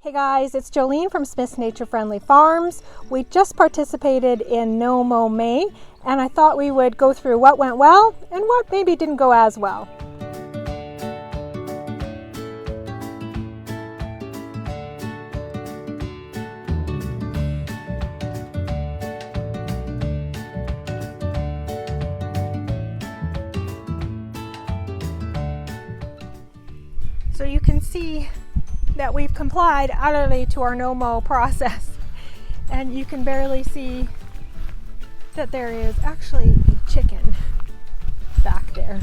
Hey guys, it's Jolene from Smith's Nature Friendly Farms. We just participated in No Mow May, and I thought we would go through what went well and what maybe didn't go as well. So you can see that we've complied utterly to our no-mow process, and you can barely see that there is actually a chicken back there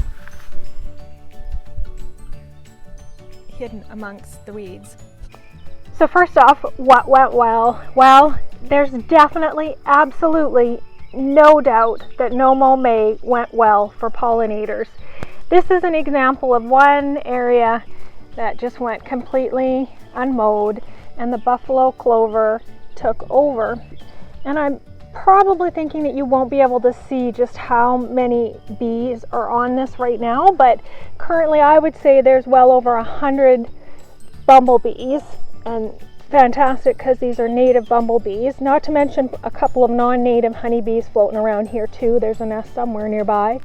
hidden amongst the weeds. So first off, what went well? Well, there's definitely, absolutely no doubt that No Mow May went well for pollinators. This is an example of one area that just went completely unmowed, and the buffalo clover took over. And I'm probably thinking that you won't be able to see just how many bees are on this right now, but currently I would say there's well over 100 bumblebees, and fantastic because these are native bumblebees, not to mention a couple of non-native honeybees floating around here too. There's a nest somewhere nearby,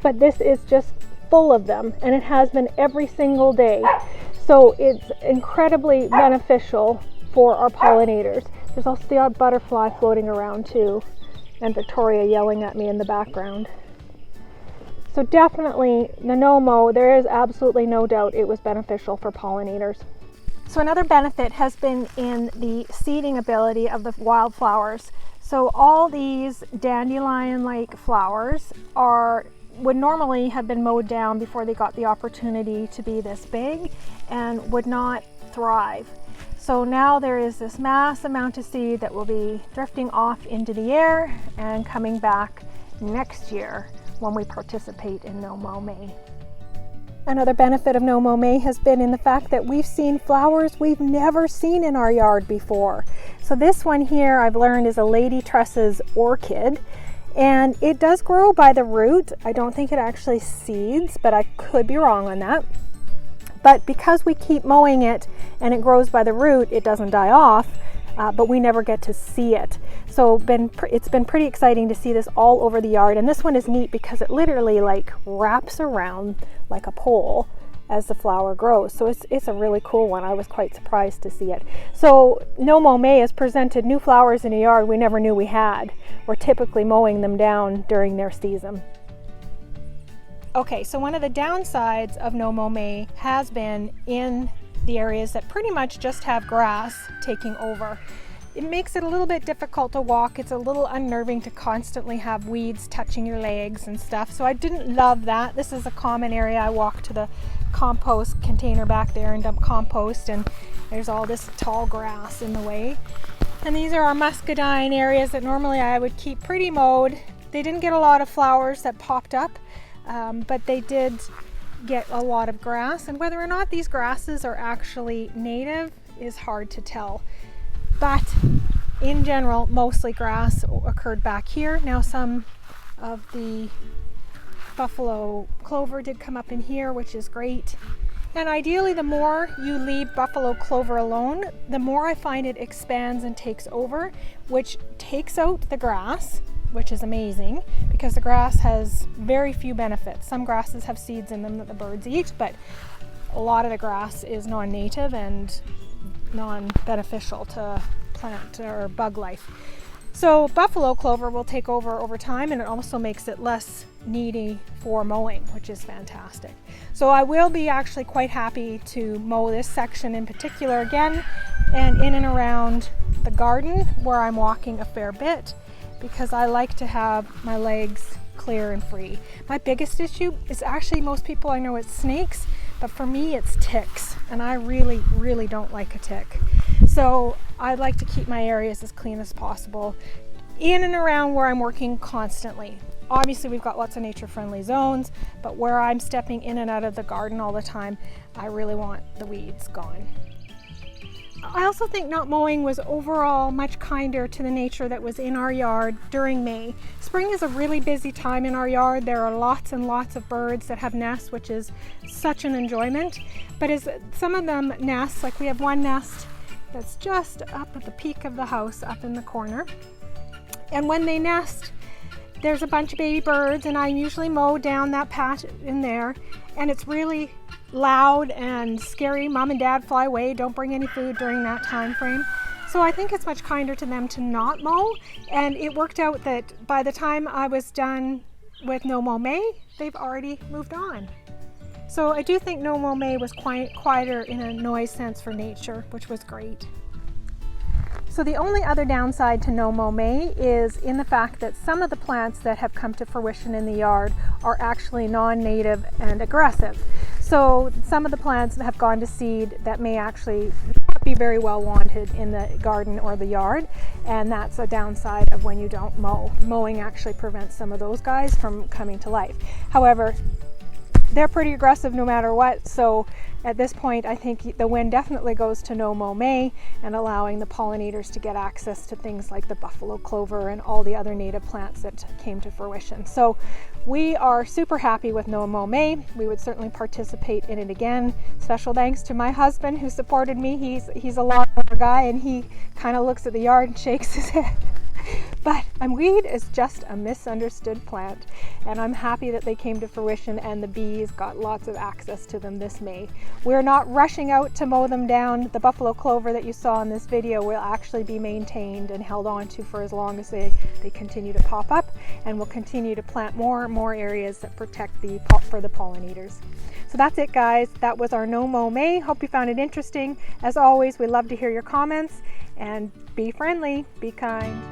but this is just full of them, and it has been every single day. So it's incredibly beneficial for our pollinators. There's also the odd butterfly floating around too, and Victoria yelling at me in the background. So definitely the no-mow, there is absolutely no doubt it was beneficial for pollinators. So another benefit has been in the seeding ability of the wildflowers. So all these dandelion-like flowers would normally have been mowed down before they got the opportunity to be this big and would not thrive. So now there is this mass amount of seed that will be drifting off into the air and coming back next year when we participate in No Mow May. Another benefit of No Mow May has been in the fact that we've seen flowers we've never seen in our yard before. So this one here I've learned is a lady trusses orchid, and it does grow by the root. I don't think it actually seeds, but I could be wrong on that. But because we keep mowing it and it grows by the root, it doesn't die off, but we never get to see it. So it's been pretty exciting to see this all over the yard. And this one is neat because it literally like wraps around like a pole as the flower grows. So it's a really cool one. I was quite surprised to see it. So No Mow May has presented new flowers in a yard we never knew we had. We're typically mowing them down during their season. Okay, so one of the downsides of No Mow May has been in the areas that pretty much just have grass taking over. It makes it a little bit difficult to walk. It's a little unnerving to constantly have weeds touching your legs and stuff. So I didn't love that. This is a common area. I walk to the compost container back there and dump compost, and there's all this tall grass in the way. And these are our muscadine areas that normally I would keep pretty mowed. They didn't get a lot of flowers that popped up, but they did get a lot of grass, and whether or not these grasses are actually native is hard to tell. But in general, mostly grass occurred back here. Now some of the buffalo clover did come up in here, which is great. And ideally, the more you leave buffalo clover alone, the more I find it expands and takes over, which takes out the grass, which is amazing because the grass has very few benefits. Some grasses have seeds in them that the birds eat, but a lot of the grass is non-native and non-beneficial to plant or bug life. So buffalo clover will take over time, and it also makes it less needy for mowing, which is fantastic. So I will be actually quite happy to mow this section in particular again, and in and around the garden where I'm walking a fair bit, because I like to have my legs clear and free. My biggest issue is actually, most people I know it's snakes, but for me it's ticks, and I really, really don't like a tick. So I like to keep my areas as clean as possible in and around where I'm working constantly. Obviously we've got lots of nature-friendly zones, but where I'm stepping in and out of the garden all the time, I really want the weeds gone. I also think not mowing was overall much kinder to the nature that was in our yard during May. Spring is a really busy time in our yard. There are lots and lots of birds that have nests, which is such an enjoyment. But as some of them nest, like we have one nest that's just up at the peak of the house, up in the corner. And when they nest, there's a bunch of baby birds, and I usually mow down that patch in there, and it's really loud and scary. Mom and Dad fly away, don't bring any food during that time frame. So I think it's much kinder to them to not mow, and it worked out that by the time I was done with No Mow May, they've already moved on. So I do think No Mow May was quieter in a noise sense for nature, which was great. So the only other downside to No Mow May is in the fact that some of the plants that have come to fruition in the yard are actually non-native and aggressive. So some of the plants that have gone to seed that may actually not be very well wanted in the garden or the yard, and that's a downside of when you don't mow. Mowing actually prevents some of those guys from coming to life. However, they're pretty aggressive no matter what, so at this point I think the win definitely goes to No Mow May and allowing the pollinators to get access to things like the buffalo clover and all the other native plants that came to fruition. So we are super happy with No Mow May. We would certainly participate in it again. Special thanks to my husband who supported me. He's a lawnmower guy, and he kind of looks at the yard and shakes his head. But weed is just a misunderstood plant, and I'm happy that they came to fruition and the bees got lots of access to them this May. We're not rushing out to mow them down. The buffalo clover that you saw in this video will actually be maintained and held on to for as long as they continue to pop up, and we'll continue to plant more and more areas that protect for the pollinators. So that's it, guys. That was our No Mow May. Hope you found it interesting. As always, we love to hear your comments, and be friendly, be kind.